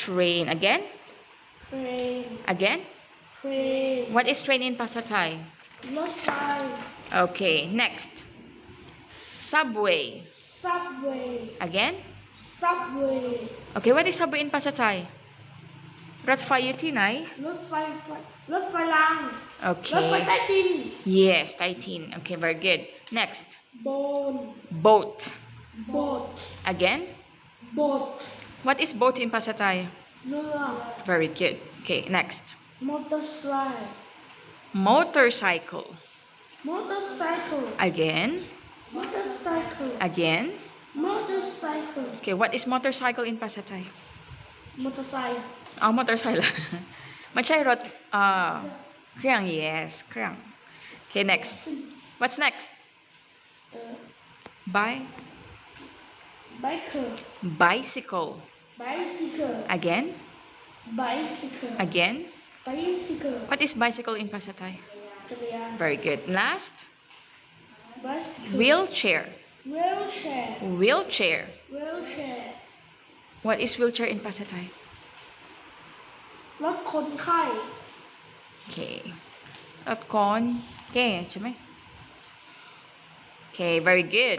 Train. Again? Train. Again? Train. What is train in Pasay Thai? รถไฟ Okay, next. Subway. Subway. Again? Subway. Okay, what is subway in Pasay Thai? รถไฟอยู่ที่ไหน? รถไฟรถไฟราง Okay. รถไฟใต้ดิน Yes, Thai tin. Okay, very good. Next. Bone. Boat. Boat. Again? Boat. What is boat in Pasay Thai? เรือ Very good. Okay, next. Motorcycle. Motorcycle. Motorcycle. Again? Motorcycle. Again? Motorcycle. Okay, what is motorcycle in Pasay Thai? Motorcycle. Oh, motorcycle. ไม่ใช่รถเครื่อง yes เครื่อง Okay, next. What's next? Bicycle. Biker. Bicycle. Bicycle. Again? Bicycle. Again? Bicycle. What is bicycle in Pasay Thai? จักรยาน Very good. Last. Bicycle. Wheelchair. Wheelchair. Wheelchair. Wheelchair. What is wheelchair in Pasay Thai? รถคนไข้ Okay. รถคนแก่ใช่ไหม Okay, very good.